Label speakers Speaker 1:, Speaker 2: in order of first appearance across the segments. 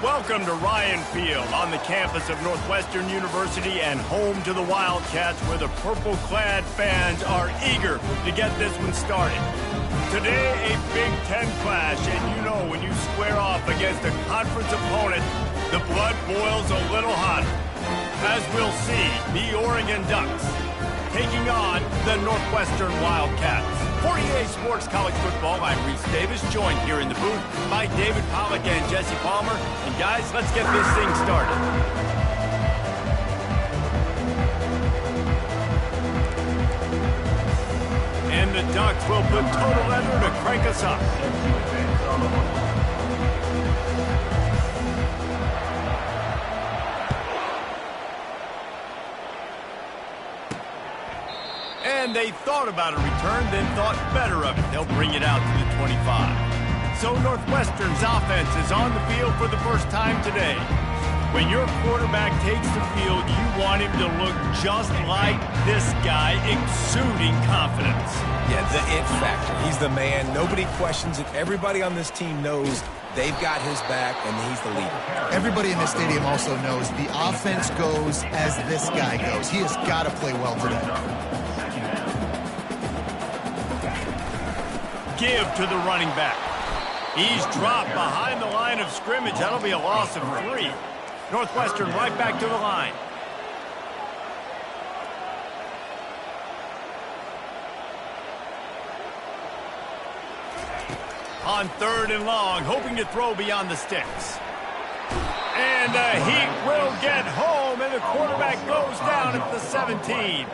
Speaker 1: Welcome to Ryan Field on the campus of Northwestern University and home to the Wildcats, where the purple-clad fans are eager to get this one started. Today, a Big Ten clash, and you know when you square off against a conference opponent, the blood boils a little hotter. As we'll see, the Oregon Ducks taking on the Northwestern Wildcats. For EA Sports College Football, I'm Reese Davis, joined here in the booth by David Pollack and Jesse Palmer. And guys, let's get this thing started. And the Ducks will put total leather to crank us up. And they thought about a return, then thought better of it. They'll bring it out to the 25. So Northwestern's offense is on the field for the first time today. When your quarterback takes the field, you want him to look just like this guy, exuding confidence.
Speaker 2: Yeah, the it factor. He's the man. Nobody questions it. Everybody on this team knows they've got his back, and he's the leader.
Speaker 3: Everybody in this stadium also knows the offense goes as this guy goes. He has got to play well today.
Speaker 1: Give to the running back. He's dropped behind the line of scrimmage. That'll be a loss of 3. Northwestern right back to the line. On 3rd and long, hoping to throw beyond the sticks. And the Heat will get home, and the quarterback goes down at the 17.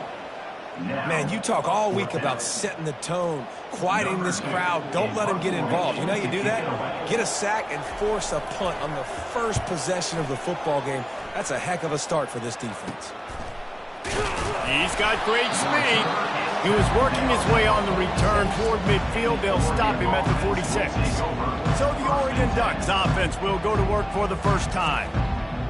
Speaker 2: Man, you talk all week about setting the tone, quieting this crowd. Don't let them get involved. You know how you do that? Get a sack and force a punt on the first possession of the football game. That's a heck of a start for this defense.
Speaker 1: He's got great speed. He was working his way on the return toward midfield. They'll stop him at the 46. So the Oregon Ducks offense will go to work for the first time.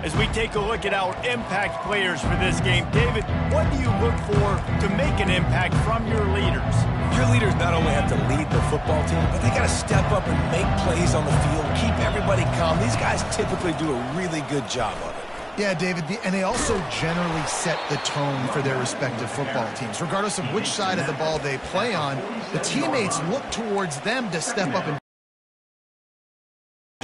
Speaker 1: As we take a look at our impact players for this game, David, what do you look for to make an impact from your leaders?
Speaker 2: Your leaders not only have to lead the football team, but they got to step up and make plays on the field, keep everybody calm. These guys typically do a really good job of it.
Speaker 3: Yeah, David, and they also generally set the tone for their respective football teams. Regardless of which side of the ball they play on, the teammates look towards them to step up and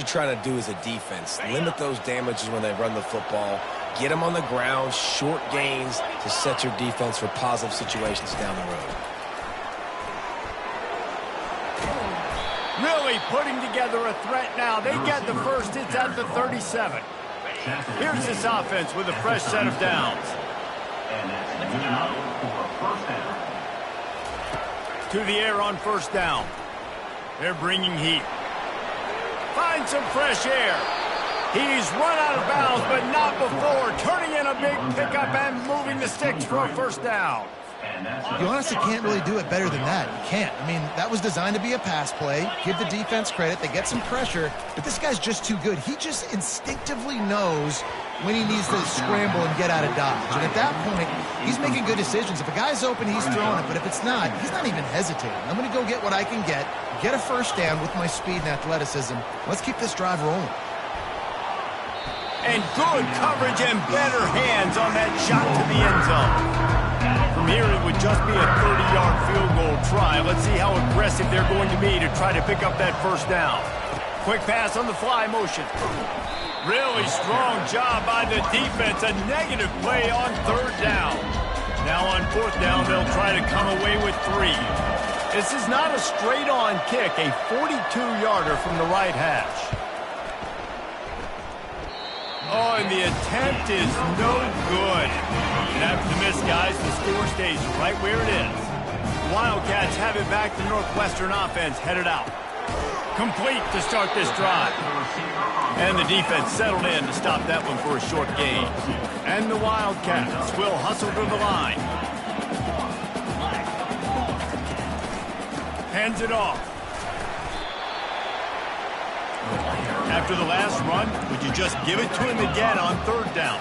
Speaker 2: try to do as a defense, limit those damages when they run the football, get them on the ground, short gains to set your defense for positive situations down the road.
Speaker 1: Really putting together a threat now. They get the first. It's at the 37. Here's this offense with a fresh set of downs. To the air on first down. They're bringing heat. Find some fresh air. He's run out of bounds, but not before. Turning in a big pickup and moving the sticks for a first down.
Speaker 3: You honestly can't really do it better than that. You can't. I mean, that was designed to be a pass play. Give the defense credit. They get some pressure, but this guy's just too good. He just instinctively knows when he needs to scramble and get out of dodge. And at that point, he's making good decisions. If a guy's open, he's throwing it. But if it's not, he's not even hesitating. I'm going to go get what I can get a first down with my speed and athleticism. Let's keep this drive rolling.
Speaker 1: And good coverage and better hands on that shot to the end zone. From here, it would just be a 30-yard field goal try. Let's see how aggressive they're going to be to try to pick up that first down. Quick pass on the fly motion. Really strong job by the defense. A negative play on 3rd down. Now on 4th down, they'll try to come away with 3. This is not a straight-on kick, a 42-yarder from the right hash. Oh, and the attempt is no good. And after the miss, guys, the score stays right where it is. The Wildcats have it back. The Northwestern offense headed out. Complete to start this drive. And the defense settled in to stop that one for a short gain. And the Wildcats will hustle to the line. Hands it off. After the last run, would you just give it to him again on 3rd down?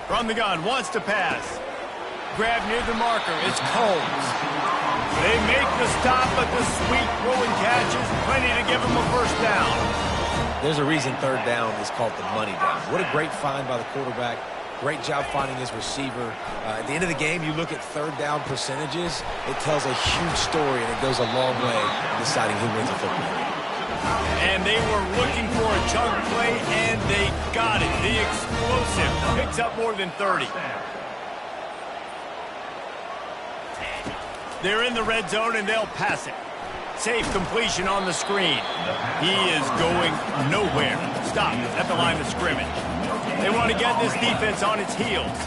Speaker 1: From the gun, wants to pass. Grab near the marker, it's Combs. They make the stop, but the sweet throwing catch is plenty to give them a first down.
Speaker 2: There's a reason third down is called the money down. What a great find by the quarterback. Great job finding his receiver. At the end of the game, you look at third down percentages. It tells a huge story, and it goes a long way in deciding who wins a football game.
Speaker 1: And they were looking for a chunk play, and they got it. The explosive picks up more than 30. They're in the red zone, and they'll pass it. Safe completion on the screen. He is going nowhere. Stop at the line of scrimmage. They want to get this defense on its heels.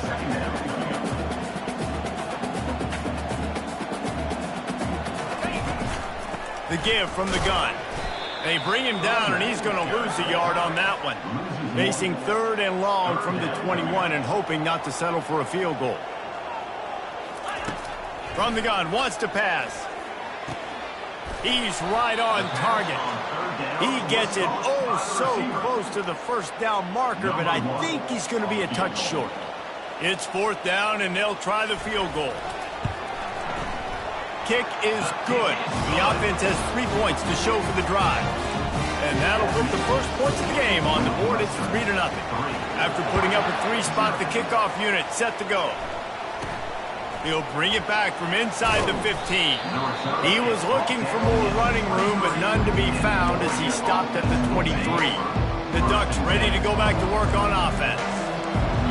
Speaker 1: The give from the gun. They bring him down, and he's going to lose a yard on that one. Facing third and long from the 21 and hoping not to settle for a field goal. From the gun, wants to pass. He's right on target. He gets it oh so close to the first down marker, but I think he's going to be a touch short. It's fourth down, and they'll try the field goal. Kick is good. The offense has 3 points to show for the drive. And that'll put the first points of the game on the board. It's 3-0. After putting up a 3-spot, the kickoff unit set to go. He'll bring it back from inside the 15. He was looking for more running room, but none to be found as he stopped at the 23. The Ducks ready to go back to work on offense.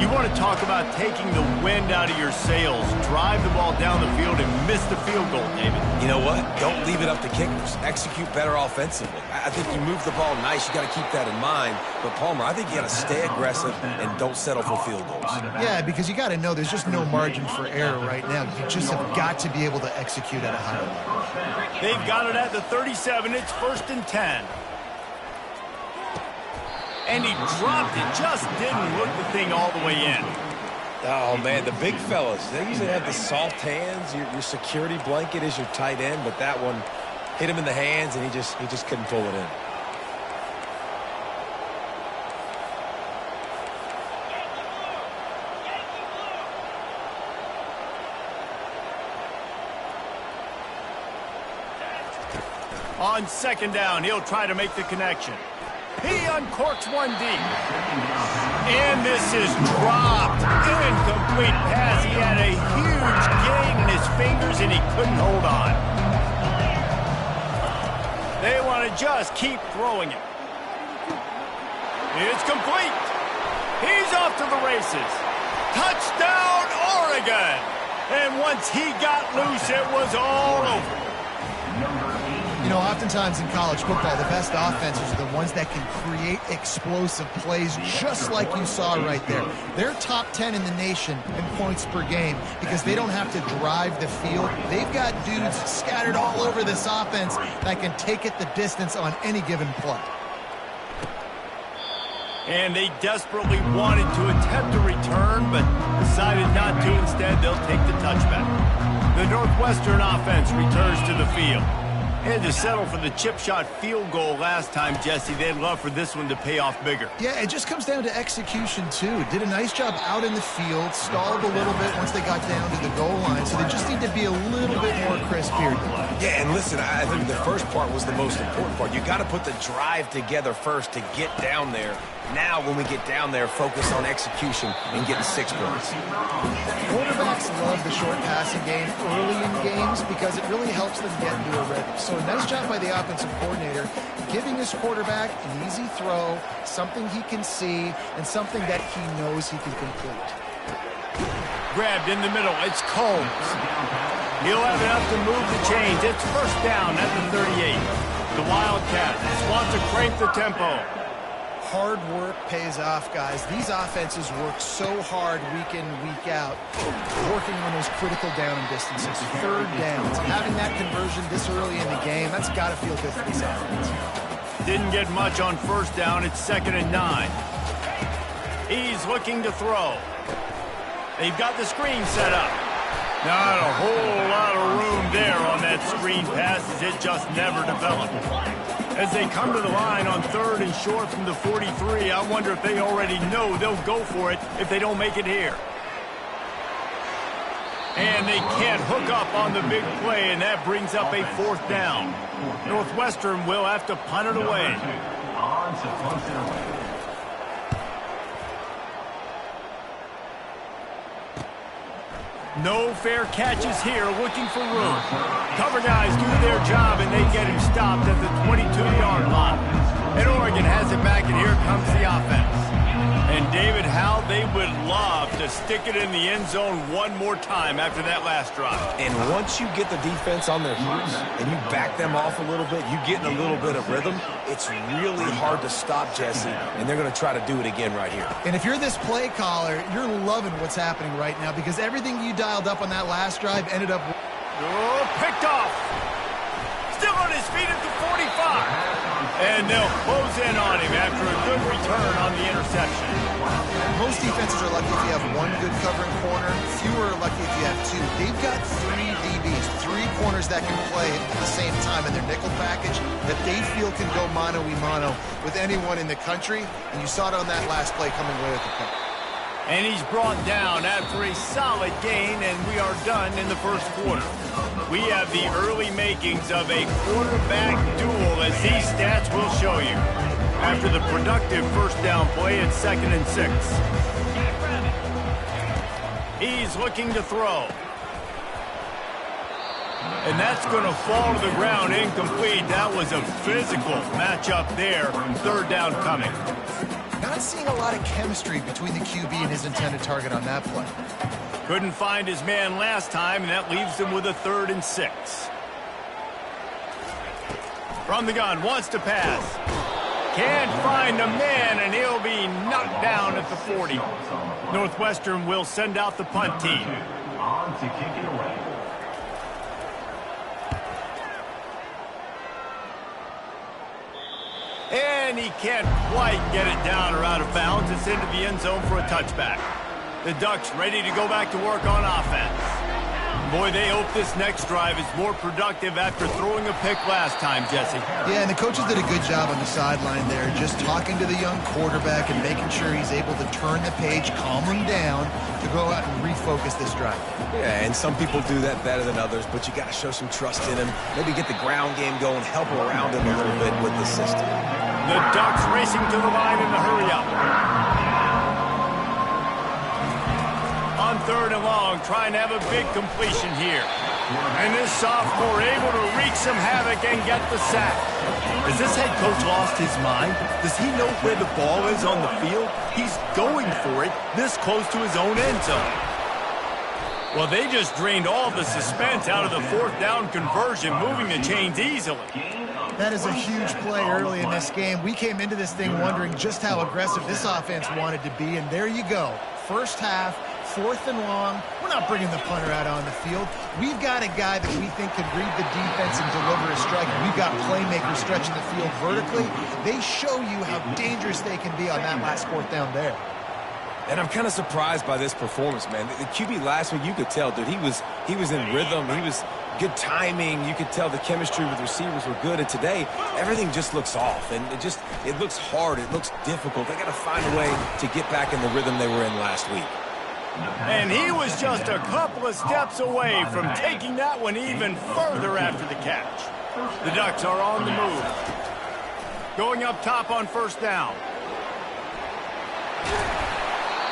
Speaker 1: You want to talk about taking the wind out of your sails. Drive the ball down the field and miss the field goal, David.
Speaker 2: You know what? Don't leave it up to kickers. Execute better offensively. I think you move the ball nice. You got to keep that in mind. But, Palmer, I think you got to stay aggressive and don't settle for field goals.
Speaker 3: Yeah, because you got to know there's just no margin for error right now. You just have got to be able to execute at a higher level.
Speaker 1: They've got it at the 37. It's 1st and 10. And he dropped it, just didn't look the thing all the way in.
Speaker 2: Oh, man, the big fellas, they usually have the soft hands. Your security blanket is your tight end, but that one hit him in the hands, and he just couldn't pull it in.
Speaker 1: On second down, he'll try to make the connection. He uncorks one deep. And this is dropped. Incomplete pass. He had a huge gain in his fingers, and he couldn't hold on. They want to just keep throwing it. It's complete. He's off to the races. Touchdown, Oregon. And once he got loose, it was all over.
Speaker 3: You know, oftentimes in college football, the best offenses are the ones that can create explosive plays, just like you saw right there. They're top 10 in the nation in points per game because they don't have to drive the field. They've got dudes scattered all over this offense that can take it the distance on any given play.
Speaker 1: And they desperately wanted to attempt a return, but decided not to. Instead, they'll take the touchback. The Northwestern offense returns to the field. Had to settle for the chip shot field goal last time, Jesse. They'd love for this one to pay off bigger.
Speaker 3: Yeah, it just comes down to execution, too. Did a nice job out in the field, stalled a little bit once they got down to the goal line, so they just need to be a little bit more crisp here.
Speaker 2: Yeah, and listen, I think the first part was the most important part. You got to put the drive together first to get down there. Now, when we get down there, focus on execution and getting 6 points.
Speaker 3: Quarterbacks love the short passing game early in games because it really helps them get into a rhythm. So a nice job by the offensive coordinator giving his quarterback an easy throw, something he can see, and something that he knows he can complete.
Speaker 1: Grabbed in the middle. It's Combs. He'll have enough to move the chains. It's first down at the 38. The Wildcats want to crank the tempo.
Speaker 3: Hard work pays off, guys. These offenses work so hard week in, week out, working on those critical down and distances, third downs. Having that conversion this early in the game, that's got to feel good for this offense.
Speaker 1: Didn't get much on first down. It's 2nd and 9. He's looking to throw. They've got the screen set up. Not a whole lot of room there on that screen pass as it just never developed. As they come to the line on 3rd and short from the 43, I wonder if they already know they'll go for it if they don't make it here. And they can't hook up on the big play, and that brings up a 4th down. Northwestern will have to punt it away. No fair catches here, looking for room. Cover guys do their job, and they get him stopped at the 22-yard line. And Oregon has it back, and here comes the offense. And David, how they would love to stick it in the end zone one more time after that last drive.
Speaker 2: And once you get the defense on their heels and you back them off a little bit, you get in a little bit of rhythm, it's really hard to stop, Jesse, and they're going to try to do it again right here.
Speaker 3: And if you're this play caller, you're loving what's happening right now because everything you dialed up on that last drive ended up...
Speaker 1: Oh, picked off. Still on his feet at the 45. And they'll close in on him after a good return on the interception.
Speaker 3: Most defenses are lucky if you have one good covering corner. Fewer are lucky if you have two. They've got 3 DBs, 3 corners that can play at the same time in their nickel package that they feel can go mano-a-mano with anyone in the country. And you saw it on that last play coming away with the pick.
Speaker 1: And he's brought down after a solid gain, and we are done in the first quarter. We have the early makings of a quarterback duel, as these stats will show you. After the productive first down play at 2nd and 6. He's looking to throw. And that's going to fall to the ground incomplete. That was a physical matchup there. 3rd down coming.
Speaker 3: Not seeing a lot of chemistry between the QB and his intended target on that play.
Speaker 1: Couldn't find his man last time, and that leaves him with a 3rd and 6. From the gun, wants to pass. Can't find a man, and he'll be knocked down at the 40. Northwestern will send out the punt team. On to kick it away. And he can't quite get it down or out of bounds. It's into the end zone for a touchback. The Ducks ready to go back to work on offense. Boy, they hope this next drive is more productive after throwing a pick last time, Jesse.
Speaker 3: Yeah, and the coaches did a good job on the sideline there, just talking to the young quarterback and making sure he's able to turn the page, calm him down, to go out and refocus this drive.
Speaker 2: Yeah, and some people do that better than others, but you got to show some trust in him. Maybe get the ground game going, help around him a little bit with the system.
Speaker 1: The Ducks racing to the line in the hurry-up. On 3rd and long, trying to have a big completion here. And this sophomore able to wreak some havoc and get the sack. Has this head coach lost his mind? Does he know where the ball is on the field? He's going for it this close to his own end zone. Well, they just drained all the suspense out of the 4th down conversion, moving the chains easily.
Speaker 3: That is a huge play early in this game. We came into this thing wondering just how aggressive this offense wanted to be, and there you go. First half, 4th and long. We're not bringing the punter out on the field. We've got a guy that we think can read the defense and deliver a strike. We've got playmakers stretching the field vertically. They show you how dangerous they can be on that last 4th down there.
Speaker 2: And I'm kind of surprised by this performance, man. The QB last week, you could tell, dude, he was in rhythm. He was good timing. You could tell the chemistry with receivers were good. And today, everything just looks off. And it looks hard. It looks difficult. They got to find a way to get back in the rhythm they were in last week.
Speaker 1: And he was just a couple of steps away from taking that one even further after the catch. The Ducks are on the move. Going up top on 1st down.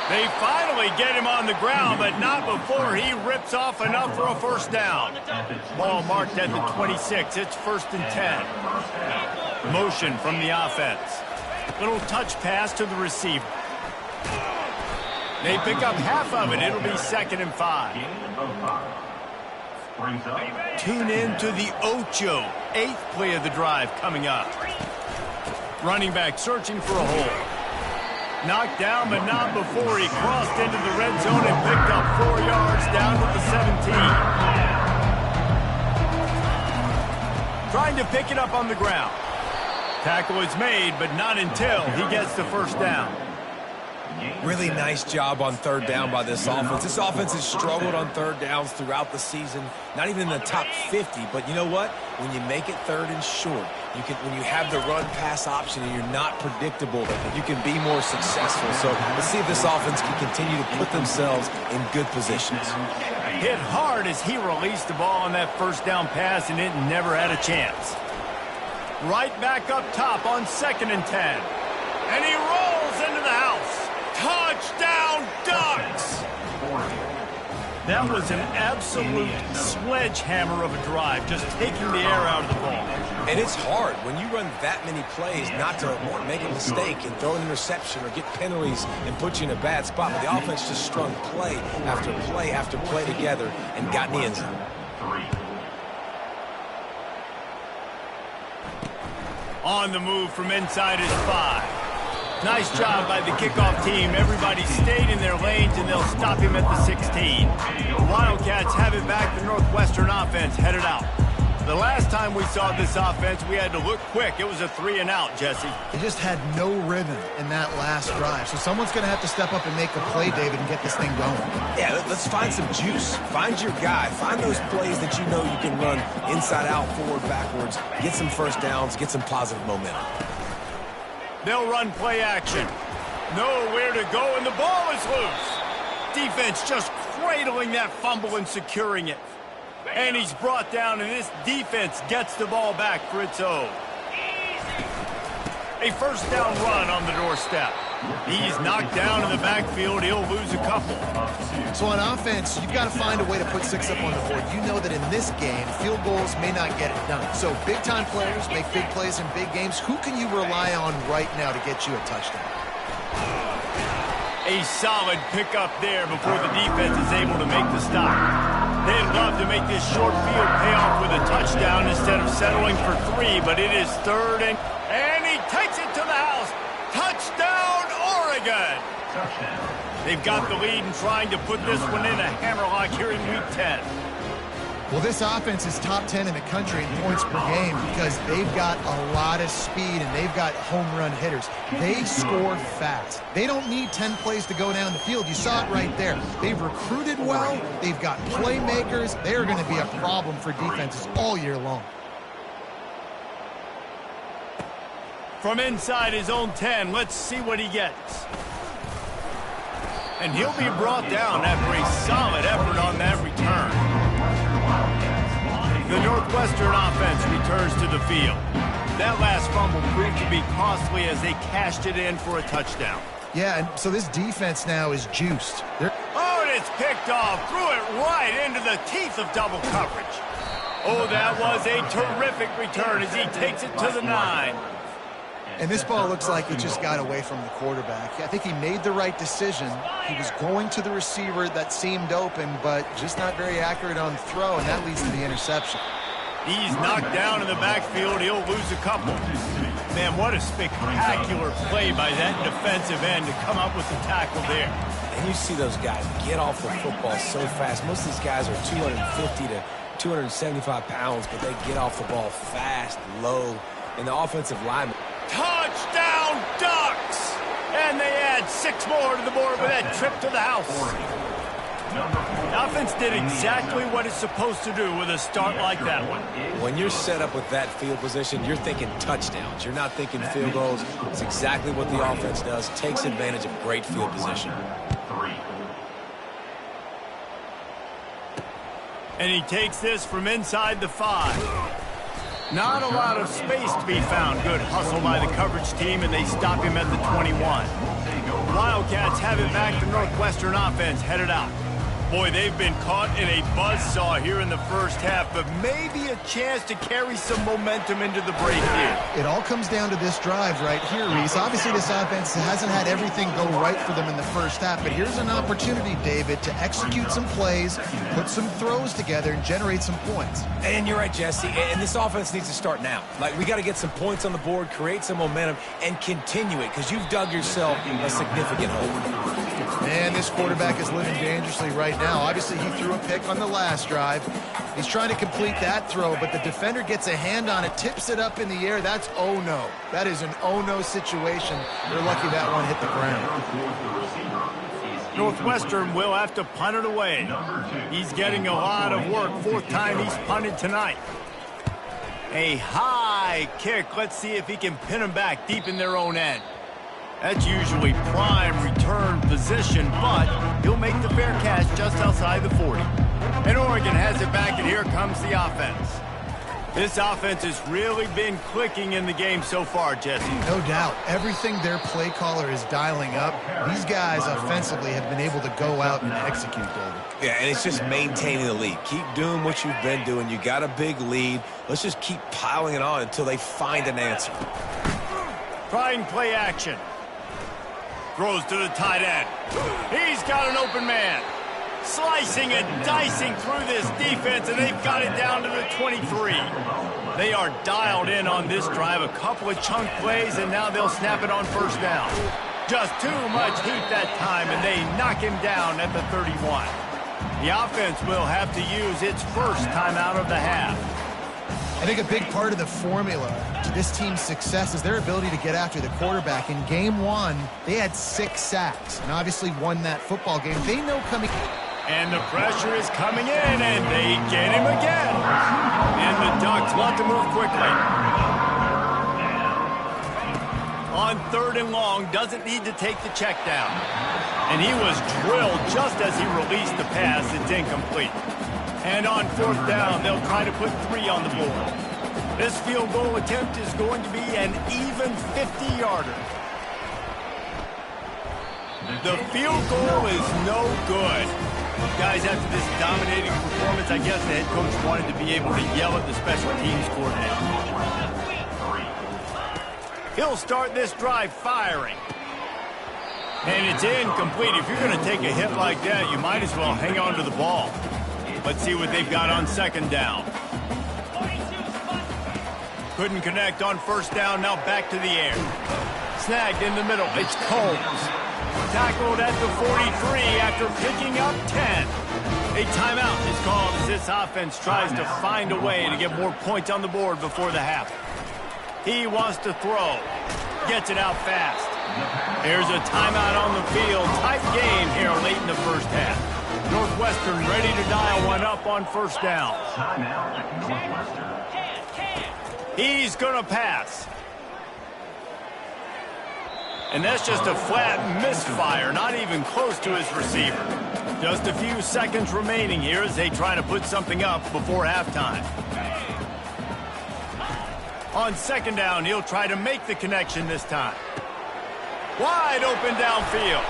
Speaker 1: They finally get him on the ground, but not before he rips off enough for a 1st down. Ball marked at the 26. It's 1st and 10. Motion from the offense. Little touch pass to the receiver. They pick up half of it. It'll be 2nd and 5. Tune in to the Ocho. 8th play of the drive coming up. Running back searching for a hole. Knocked down, but not before he crossed into the red zone and picked up 4 yards down to the 17. Trying to pick it up on the ground. Tackle is made, but not until he gets the 1st down.
Speaker 2: Really nice job on 3rd down by this offense. This offense has struggled on 3rd downs throughout the season. Not even in the top 50, but you know what? When you make it 3rd and short, When you have the run-pass option and you're not predictable, you can be more successful. So let's see if this offense can continue to put themselves in good positions.
Speaker 1: Hit hard as he released the ball on that first down pass, and it never had a chance. Right back up top on 2nd and 10. And he rolls into the house. Touchdown, Ducks! That was an absolute sledgehammer of a drive, just taking the air out of the ball.
Speaker 2: And it's hard when you run that many plays not to make a mistake and throw an interception or get penalties and put you in a bad spot. But the offense just strung play after play after play together and got in the end zone.
Speaker 1: On the move from inside his 5. Nice job by the kickoff team. Everybody stayed in their lanes, and they'll stop him at the 16. The Wildcats have it back. The Northwestern offense headed out. The last time we saw this offense, we had to look quick. It was a 3-and-out, Jesse.
Speaker 3: They just had no rhythm in that last drive. So someone's going to have to step up and make a play, David, and get this thing going.
Speaker 2: Yeah, let's find some juice. Find your guy. Find those plays that you know you can run inside out, forward, backwards. Get some first downs. Get some positive momentum.
Speaker 1: They'll run play action. Nowhere to go, and the ball is loose. Defense just cradling that fumble and securing it. And he's brought down, and this defense gets the ball back for its own. A first down run on the doorstep. He's knocked down in the backfield. He'll lose a couple.
Speaker 3: So on offense, you've got to find a way to put 6 up on the board. You know that in this game, field goals may not get it done. So big-time players make big plays in big games. Who can you rely on right now to get you a touchdown?
Speaker 1: A solid pickup there before the defense is able to make the stop. They'd love to make this short field pay off with a touchdown instead of settling for 3, but it is 3rd and he takes it to the house. Touchdown, Oregon! They've got the lead and trying to put this one in a hammerlock here in Week 10.
Speaker 3: Well, this offense is top 10 in the country in points per game because they've got a lot of speed and they've got home run hitters. They score fast. They don't need 10 plays to go down the field. You saw it right there. They've recruited well. They've got playmakers. They are going to be a problem for defenses all year long.
Speaker 1: From inside his own 10, let's see what he gets. And he'll be brought down after a solid effort on that return. The Northwestern offense returns to the field. That last fumble proved to be costly as they cashed it in for a touchdown.
Speaker 3: Yeah, and so this defense now is juiced.
Speaker 1: Oh, and it's picked off. Threw it right into the teeth of double coverage. Oh, that was a terrific return as he takes it to the 9.
Speaker 3: And this ball looks like it just got away from the quarterback. I think he made the right decision. He was going to the receiver that seemed open, but just not very accurate on the throw, and that leads to the interception.
Speaker 1: He's knocked down in the backfield. He'll lose a couple. Man, what a spectacular play by that defensive end to come up with the tackle there.
Speaker 2: And you see those guys get off the football so fast. Most of these guys are 250 to 275 pounds, but they get off the ball fast, low, and the offensive lineman.
Speaker 1: Touchdown, Ducks! And they add 6 more to the board with that trip to the house. The offense did exactly what it's supposed to do with a start like that one.
Speaker 2: When you're set up with that field position, you're thinking touchdowns. You're not thinking field goals. It's exactly what the offense does. Takes advantage of great field position.
Speaker 1: And he takes this from inside the 5. Not a lot of space to be found. Good hustle by the coverage team, and they stop him at the 21. Wildcats have it back. The Northwestern offense headed out. Boy, they've been caught in a buzzsaw here in the first half, but maybe a chance to carry some momentum into the break here.
Speaker 3: It all comes down to this drive right here, Reese. Obviously, this offense hasn't had everything go right for them in the first half, but here's an opportunity, David, to execute some plays, put some throws together, and generate some points.
Speaker 2: And you're right, Jesse, and this offense needs to start now. Like, we got to get some points on the board, create some momentum, and continue it, because you've dug yourself a significant hole.
Speaker 3: Man, this quarterback is living dangerously right now. Obviously, he threw a pick on the last drive. He's trying to complete that throw, but the defender gets a hand on it, tips it up in the air. That's oh no. That is an oh no situation. They're lucky that one hit the ground.
Speaker 1: Northwestern will have to punt it away. He's getting a lot of work. 4th time he's punted tonight. A high kick. Let's see if he can pin them back deep in their own end. That's usually prime return position, but he'll make the fair catch just outside the 40. And Oregon has it back, and here comes the offense. This offense has really been clicking in the game so far, Jesse.
Speaker 3: No doubt. Everything their play caller is dialing up, these guys offensively have been able to go out and execute, David.
Speaker 2: Yeah, and it's just maintaining the lead. Keep doing what you've been doing. You got a big lead. Let's just keep piling it on until they find an answer.
Speaker 1: Trying play action. Throws to the tight end. He's got an open man. Slicing and dicing through this defense, and they've got it down to the 23. They are dialed in on this drive. A couple of chunk plays, and now they'll snap it on first down. Just too much heat that time, and they knock him down at the 31. The offense will have to use its first timeout of the half.
Speaker 3: I think a big part of the formula to this team's success is their ability to get after the quarterback. In game one, they had 6 sacks and obviously won that football game. They know coming...
Speaker 1: And the pressure is coming in, and they get him again. And the Ducks want to move quickly. On 3rd and long, doesn't need to take the check down. And he was drilled just as he released the pass. It's incomplete. And on 4th down, they'll try to put 3 on the board. This field goal attempt is going to be an even 50-yarder. The field goal is no good. Guys, after this dominating performance, I guess the head coach wanted to be able to yell at the special teams coordinator. He'll start this drive firing. And it's incomplete. If you're going to take a hit like that, you might as well hang on to the ball. Let's see what they've got on 2nd down. Couldn't connect on 1st down, now back to the air. Snagged in the middle, it's Combs. Tackled at the 43 after picking up 10. A timeout is called as this offense tries to find a way to get more points on the board before the half. He wants to throw. Gets it out fast. There's a timeout on the field. Tight game here late in the first half. Northwestern ready to dial one up on 1st down. He's going to pass. And that's just a flat misfire, not even close to his receiver. Just a few seconds remaining here as they try to put something up before halftime. On 2nd down, he'll try to make the connection this time. Wide open downfield.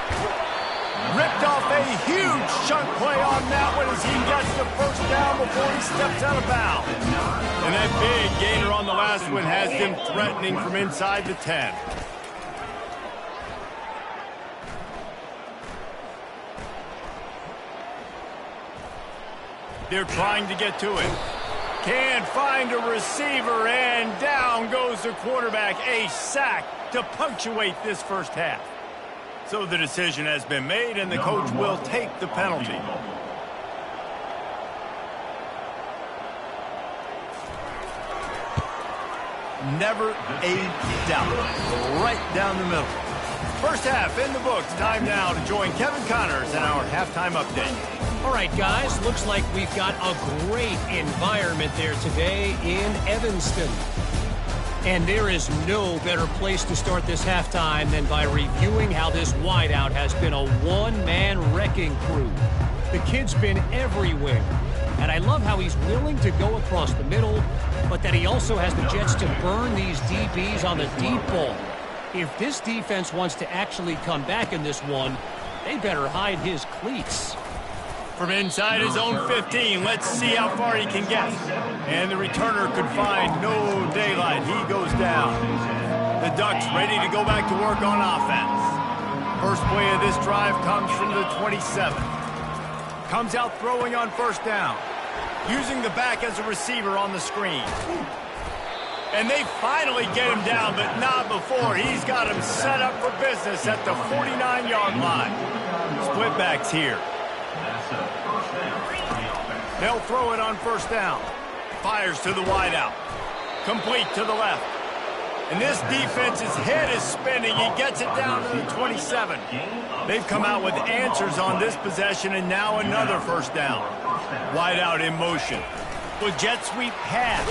Speaker 1: Ripped off a huge chunk play on that one as he gets the 1st down before he steps out of bounds. And that big gainer on the last one has him threatening from inside the 10. They're trying to get to it. Can't find a receiver, and down goes the quarterback. A sack to punctuate this first half. So the decision has been made, and the coach will take the penalty. Never a doubt. Right down the middle. First half in the books. Time now to join Kevin Connors in our halftime update.
Speaker 4: All right, guys, looks like we've got a great environment there today in Evanston. And there is no better place to start this halftime than by reviewing how this wideout has been a one-man wrecking crew. The kid's been everywhere. And I love how he's willing to go across the middle, but that he also has the jets to burn these DBs on the deep ball. If this defense wants to actually come back in this one, they better hide his cleats.
Speaker 1: From inside his own 15, let's see how far he can get. And the returner could find no daylight. He goes down. The Ducks ready to go back to work on offense. First play of this drive comes from the 27. Comes out throwing on 1st down. Using the back as a receiver on the screen. And they finally get him down, but not before. He's got him set up for business at the 49-yard line. Split backs here. They'll throw it on 1st down. Fires to the wideout. Complete to the left. And this defense's head is spinning. He gets it down to the 27. They've come out with answers on this possession, and now another 1st down. Wideout in motion. With jet sweep pass.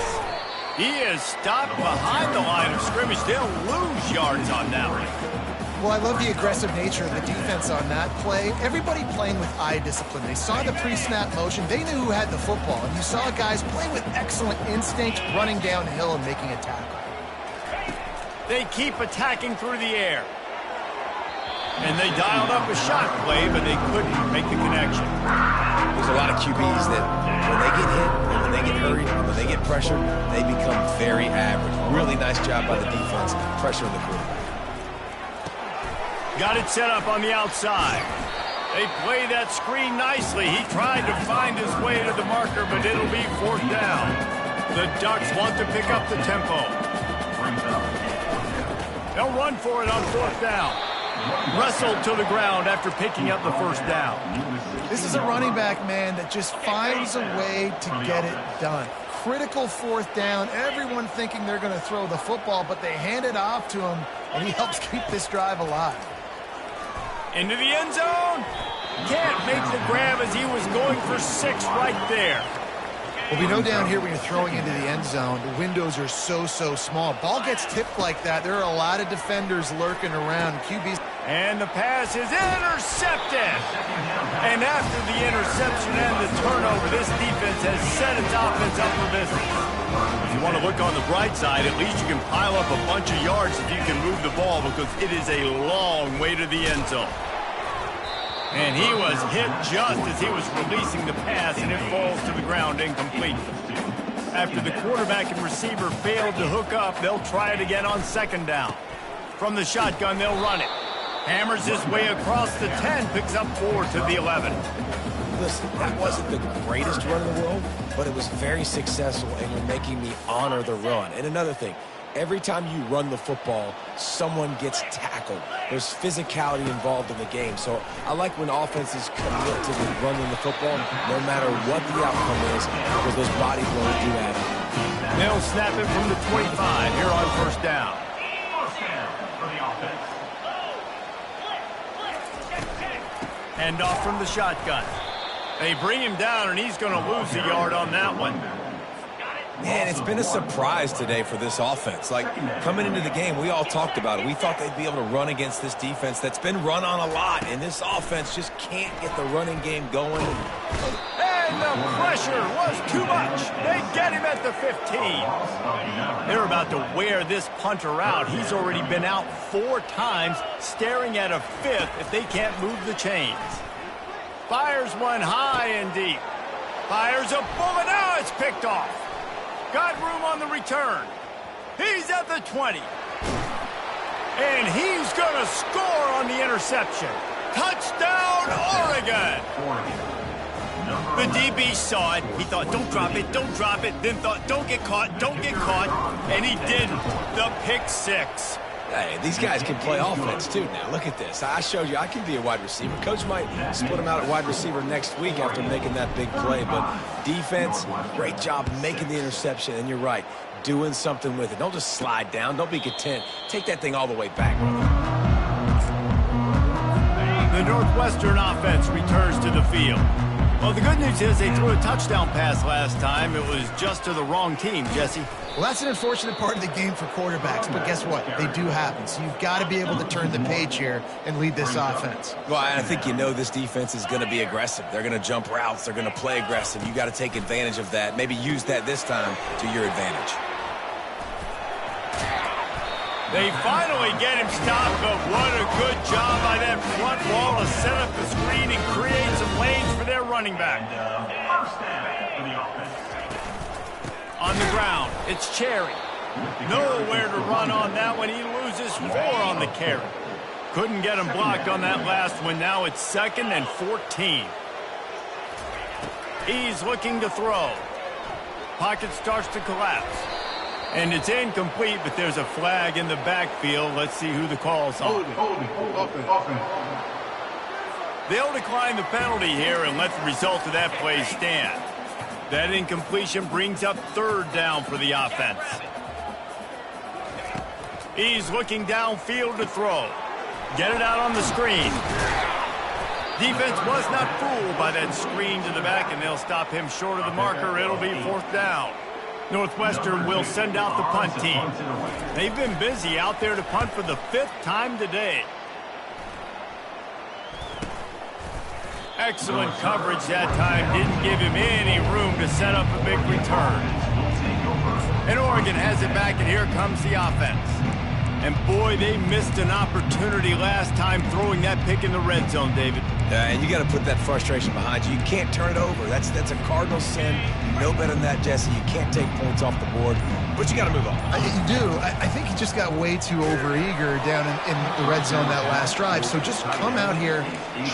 Speaker 1: He is stopped behind the line of scrimmage. They'll lose yards on that one.
Speaker 3: Well, I love the aggressive nature of the defense on that play. Everybody playing with eye discipline. They saw the pre-snap motion. They knew who had the football. And you saw guys play with excellent instinct, running downhill and making a tackle.
Speaker 1: They keep attacking through the air. And they dialed up a shot play, but they couldn't make the connection.
Speaker 2: There's a lot of QBs that when they get hit, and when they get hurried, and when they get pressured, they become very average. Really nice job by the defense, pressuring the quarterback.
Speaker 1: Got it set up on the outside. They play that screen nicely. He tried to find his way to the marker, but it'll be 4th down. The Ducks want to pick up the tempo. They'll run for it on 4th down. Wrestled to the ground after picking up the 1st down.
Speaker 3: This is a running back, man, that just finds a way to get it done. Critical 4th down. Everyone thinking they're going to throw the football, but they hand it off to him, and he helps keep this drive alive.
Speaker 1: Into the end zone. Can't make the grab as he was going for 6 right there.
Speaker 3: Well, we know down here when you're throwing into the end zone, the windows are so small. Ball gets tipped like that. There are a lot of defenders lurking around. QBs.
Speaker 1: And the pass is intercepted. And after the interception and the turnover, this defense has set its offense up for business. If you want to look on the bright side, at least you can pile up a bunch of yards if you can move the ball because it is a long way to the end zone. And he was hit just as he was releasing the pass, and it falls to the ground incomplete. After the quarterback and receiver failed to hook up, they'll try it again on 2nd down. From the shotgun, they'll run it. Hammers his way across the 10, picks up 4 to the 11.
Speaker 2: Listen, that wasn't the greatest run in the world, but it was very successful, and you're making me honor the run. And another thing, every time you run the football, someone gets tackled. There's physicality involved in the game. So I like when offenses commit to running the football, no matter what the outcome is, because those body blows do add up.
Speaker 1: They'll snap it from the 25 here on 1st down. Hand off from the shotgun. They bring him down, and he's going to lose a yard on that one.
Speaker 2: Man, it's been a surprise today for this offense. Like, coming into the game, we all talked about it. We thought they'd be able to run against this defense that's been run on a lot, and this offense just can't get the running game going.
Speaker 1: And the pressure was too much. They get him at the 15. They're about to wear this punter out. He's already been out 4 times, staring at a 5th if they can't move the chains. Fires one high and deep. Fires a bullet. Now it's picked off. Got room on the return. He's at the 20. And he's going to score on the interception. Touchdown, Oregon. The DB saw it. He thought, don't drop it, don't drop it. Then thought, don't get caught, don't get caught. And he didn't. The pick 6.
Speaker 2: Hey, these guys can play offense, too, now. Look at this. I showed you I can be a wide receiver. Coach might split him out at wide receiver next week after making that big play. But defense, great job making the interception. And you're right, doing something with it. Don't just slide down. Don't be content. Take that thing all the way back.
Speaker 1: The Northwestern offense returns to the field. Well, the good news is they threw a touchdown pass last time. It was just to the wrong team, Jesse.
Speaker 3: Well, that's an unfortunate part of the game for quarterbacks, but guess what? They do happen. So you've got to be able to turn the page here and lead this offense.
Speaker 2: Well, I think you know this defense is going to be aggressive. They're going to jump routes. They're going to play aggressive. You got to take advantage of that. Maybe use that this time to your advantage.
Speaker 1: They finally get him stopped, but what a good job by that front wall to set up the screen and create some lanes for their running back. On the ground, it's Cherry. Nowhere to run on that one. He loses 4 on the carry. Couldn't get him blocked on that last one. Now it's 2nd and 14. He's looking to throw. Pocket starts to collapse. And it's incomplete, but there's a flag in the backfield. Let's see who the call's on. They'll decline the penalty here and let the result of that play stand. That incompletion brings up 3rd down for the offense. He's looking downfield to throw. Get it out on the screen. Defense was not fooled by that screen to the back, and they'll stop him short of the marker. It'll be 4th down. Northwestern will send out the punt team. They've been busy out there to punt for the 5th time today. Excellent coverage that time. Didn't give him any room to set up a big return. And Oregon has it back, and here comes the offense. And boy, they missed an opportunity last time throwing that pick in the red zone, David.
Speaker 2: And you got to put that frustration behind you. You can't turn it over. That's a cardinal sin. You know better than that, Jesse. You can't take points off the board, but you got to move on.
Speaker 3: You do. I think he just got way too overeager down in the red zone that last drive. So just come out here,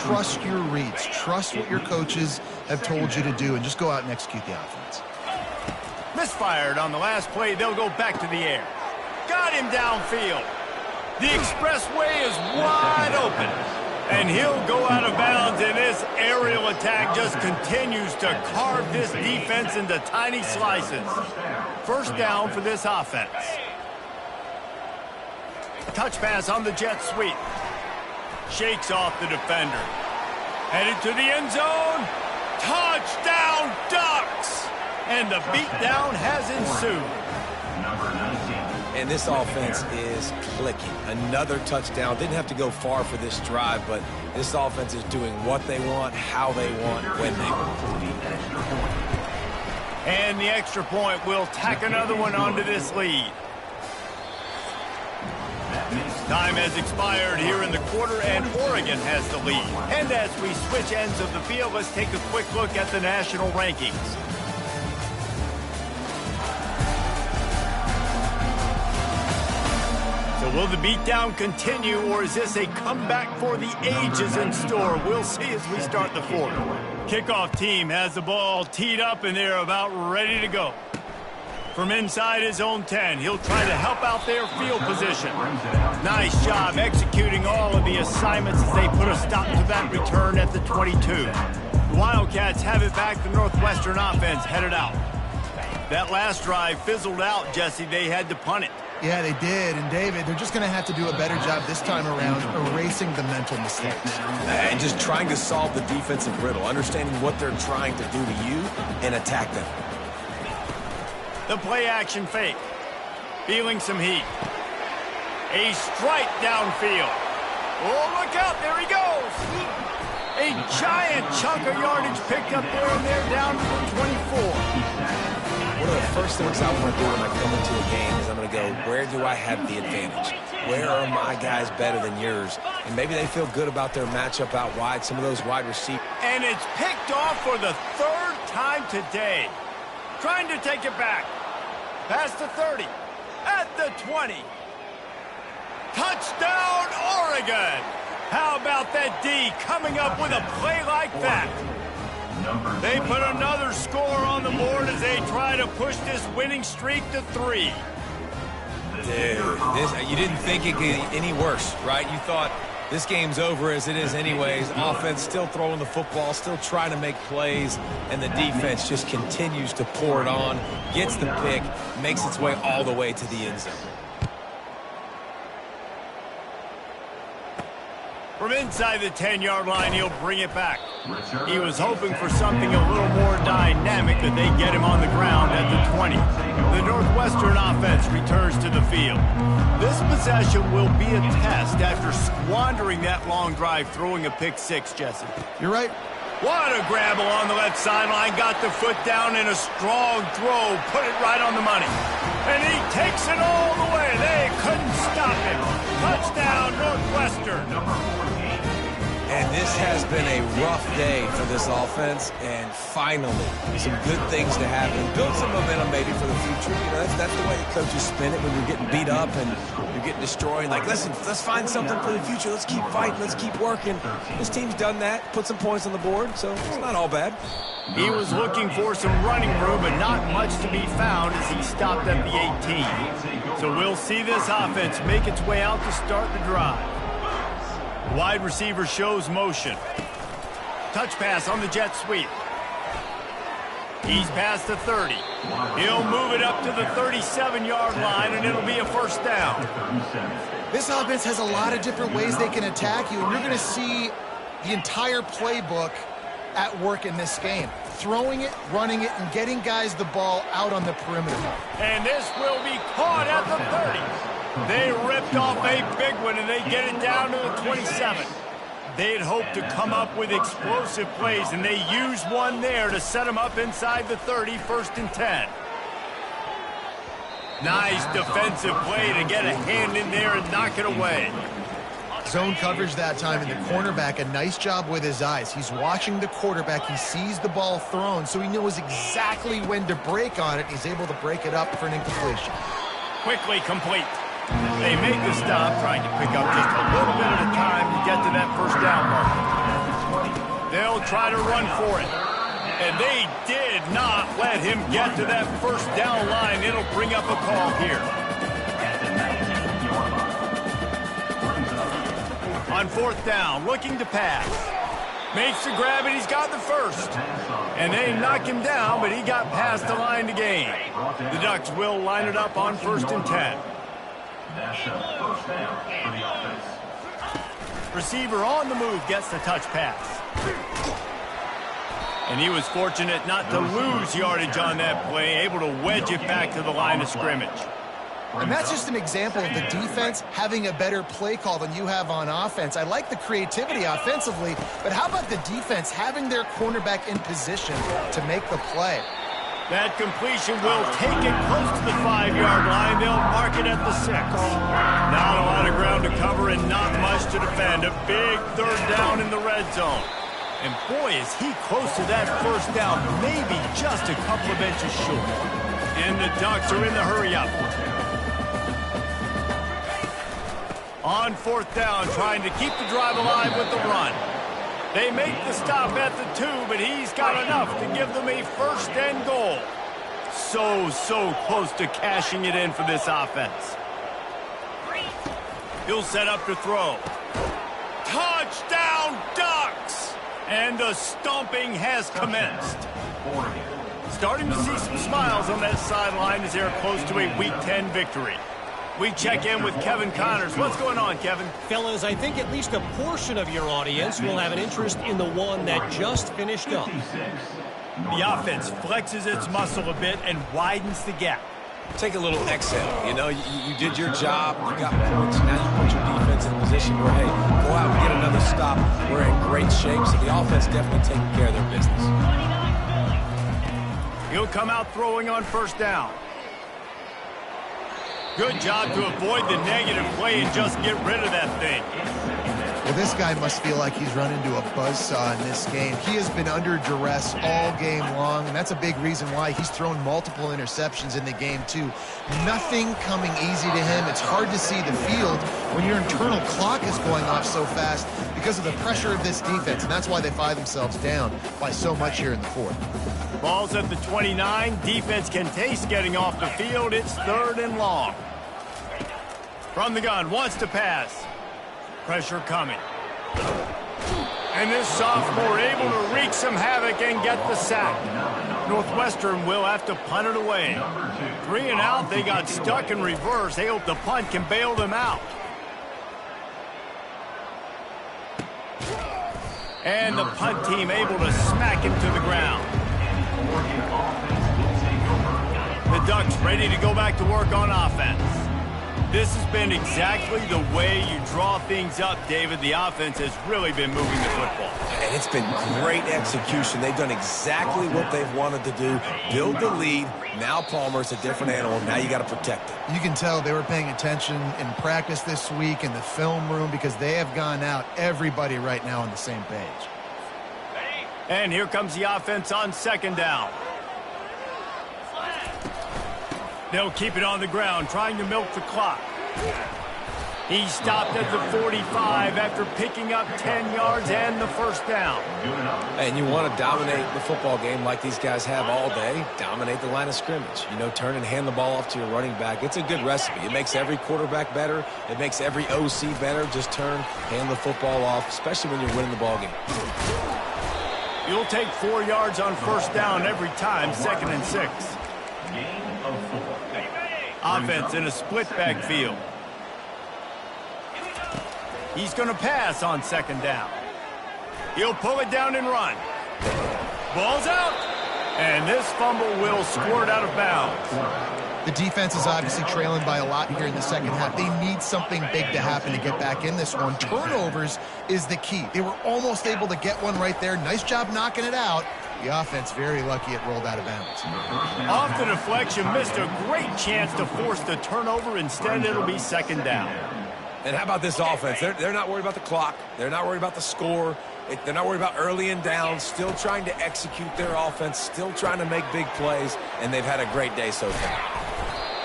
Speaker 3: trust your reads, trust what your coaches have told you to do, and just go out and execute the offense.
Speaker 1: Misfired on the last play. They'll go back to the air. Got him downfield. The expressway is wide open. And he'll go out of bounds, and this aerial attack just continues to carve this defense into tiny slices. First down for this offense. Touch pass on the jet sweep. Shakes off the defender. Headed to the end zone. Touchdown, Ducks! And the beatdown has ensued.
Speaker 2: And this offense is clicking. Another touchdown. Didn't have to go far for this drive, but this offense is doing what they want, how they want, when they want.
Speaker 1: And the extra point will tack another one onto this lead. Time has expired here in the quarter, and Oregon has the lead. And as we switch ends of the field, let's take a quick look at the national rankings. So will the beatdown continue, or is this a comeback for the ages in store? We'll see as we start the fourth. Kickoff team has the ball teed up, and they're about ready to go. From inside his own 10, he'll try to help out their field position. Nice job executing all of the assignments as they put a stop to that return at the 22. The Wildcats have it back. The Northwestern offense headed out. That last drive fizzled out, Jesse. They had to punt it.
Speaker 3: Yeah, they did. And, David, they're just going to have to do a better job this time around erasing the mental mistakes.
Speaker 2: And just trying to solve the defensive riddle, understanding what they're trying to do to you and attack them.
Speaker 1: The play-action fake. Feeling some heat. A strike downfield. Oh, look out. There he goes. A giant chunk of yardage picked up there, and they're down to the 24.
Speaker 2: One of the first things I want to do when I come into a game is I'm going to go, where do I have the advantage? Where are my guys better than yours? And maybe they feel good about their matchup out wide, some of those wide receivers.
Speaker 1: And it's picked off for the 3rd time today. Trying to take it back. Past the 30. At the 20. Touchdown, Oregon! How about that D coming up with a play like that? They put another score on the board as they try to push this winning streak to 3.
Speaker 2: Dude, you didn't think it could get any worse, right? You thought this game's over as it is anyways. Offense still throwing the football, still trying to make plays, and the defense just continues to pour it on, gets the pick, makes its way all the way to the end zone.
Speaker 1: From inside the 10-yard line, he'll bring it back. He was hoping for something a little more dynamic, but they get him on the ground at the 20. The Northwestern offense returns to the field. This possession will be a test after squandering that long drive, throwing a pick 6, Jesse.
Speaker 3: You're right.
Speaker 1: What a grab along the left sideline. Got the foot down in a strong throw. Put it right on the money. And he takes it all the way. They couldn't stop him. Touchdown, Northwestern.
Speaker 2: And this has been a rough day for this offense, and finally, some good things to happen. Build some momentum maybe for the future. You know, that's the way the coaches spin it when you're getting beat up and you're getting destroyed. Like, listen, let's find something for the future. Let's keep fighting. Let's keep working. This team's done that, put some points on the board, so it's not all bad.
Speaker 1: He was looking for some running room, but not much to be found as he stopped at the 18. So we'll see this offense make its way out to start the drive. Wide receiver shows motion. Touch pass on the jet sweep. He's past the 30. He'll move it up to the 37-yard line, and it'll be a first down.
Speaker 3: This offense has a lot of different ways they can attack you, and you're going to see the entire playbook at work in this game. throwing it, running it, and getting guys the ball out on the perimeter.
Speaker 1: And this will be caught at the 30. They ripped off a big one, and they get it down to the 27. They'd hoped to come up with explosive plays, and they used one there to set them up inside the 30, 1st and 10. Nice defensive play to get a hand in there and knock it away.
Speaker 3: Zone coverage that time, and the cornerback, a nice job with his eyes. He's watching the quarterback. He sees the ball thrown, so he knows exactly when to break on it. He's able to break it up for an incompletion.
Speaker 1: Quickly complete. They make the stop, trying to pick up just a little bit at a time to get to that 1st down mark. They'll try to run for it. And they did not let him get to that 1st down line. It'll bring up a call here. On 4th down, looking to pass. Makes the grab, and he's got the 1st. And they knock him down, but he got past the line to gain. The Ducks will line it up on 1st and 10. Receiver on the move gets the touch pass. And he was fortunate not to lose yardage on that play, able to wedge it back to the line of scrimmage.
Speaker 3: And that's just an example of the defense having a better play call than you have on offense. I like the creativity offensively, but how about the defense having their cornerback in position to make the play?
Speaker 1: That completion will take it close to the 5-yard line. They'll mark it at the 6. Not a lot of ground to cover and not much to defend. A big 3rd down in the red zone. And boy, is he close to that 1st down, maybe just a couple of inches short. And the Ducks are in the hurry-up. On 4th down, trying to keep the drive alive with the run. They make the stop at the 2, but he's got enough to give them a 1st and goal. So close to cashing it in for this offense. He'll set up to throw. Touchdown, Ducks! And the stomping has commenced. Starting to see some smiles on that sideline as they're close to a Week 10 victory. We check in with Kevin Connors. What's going on, Kevin?
Speaker 4: Fellas, I think at least a portion of your audience will have an interest in the one that just finished up.
Speaker 1: The offense flexes its muscle a bit and widens the gap.
Speaker 2: Take a little exhale. You know, you did your job. You got points. Now you put your defense in a position where, hey, go out and get another stop. We're in great shape, so the offense definitely taking care of their business.
Speaker 1: He'll come out throwing on 1st down. Good job to avoid the negative play and just get rid of that thing.
Speaker 3: Well, this guy must feel like he's run into a buzzsaw in this game. He has been under duress all game long, and that's a big reason why he's thrown multiple interceptions in the game, too. Nothing coming easy to him. It's hard to see the field when your internal clock is going off so fast because of the pressure of this defense, and that's why they find themselves down by so much here in the 4th.
Speaker 1: Ball's at the 29. Defense can taste getting off the field. It's 3rd and long. From the gun, wants to pass. Pressure coming. And this sophomore able to wreak some havoc and get the sack. Northwestern will have to punt it away. 3 and out, they got stuck in reverse. They hope the punt can bail them out. And the punt team able to smack him to the ground. The Ducks ready to go back to work on offense. This has been exactly the way you draw things up, David. The offense has really been moving the football.
Speaker 2: And it's been great execution. They've done exactly what they've wanted to do. Build the lead. Now Palmer's a different animal. Now you got to protect it.
Speaker 3: You can tell they were paying attention in practice this week in the film room because they have gone out, everybody right now on the same page.
Speaker 1: And here comes the offense on 2nd down. They'll keep it on the ground, trying to milk the clock. He stopped at the 45 after picking up 10 yards and the 1st down.
Speaker 2: And you want to dominate the football game like these guys have all day. Dominate the line of scrimmage. You know, turn and hand the ball off to your running back. It's a good recipe. It makes every quarterback better. It makes every OC better. Just turn, hand the football off, especially when you're winning the ball game.
Speaker 1: You'll take 4 yards on 1st down every time, 2nd and 6. Offense in a split backfield. He's going to pass on 2nd down. He'll pull it down and run. Ball's out. And this fumble will squirt out of bounds.
Speaker 3: The defense is obviously trailing by a lot here in the second half. They need something big to happen to get back in this one. Turnovers is the key. They were almost able to get one right there. Nice job knocking it out. The offense very lucky it rolled out of bounds.
Speaker 1: Off the deflection, missed a great chance to force the turnover. Instead, it'll be second down.
Speaker 2: And how about this offense? They're not worried about the clock. They're not worried about the score. They're not worried about early and down. Still trying to execute their offense. Still trying to make big plays. And they've had a great day so far.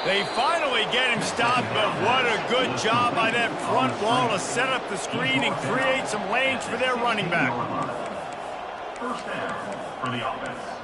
Speaker 1: They finally get him stopped, but what a good job by that front wall to set up the screen and create some lanes for their running back.
Speaker 5: First down for the offense.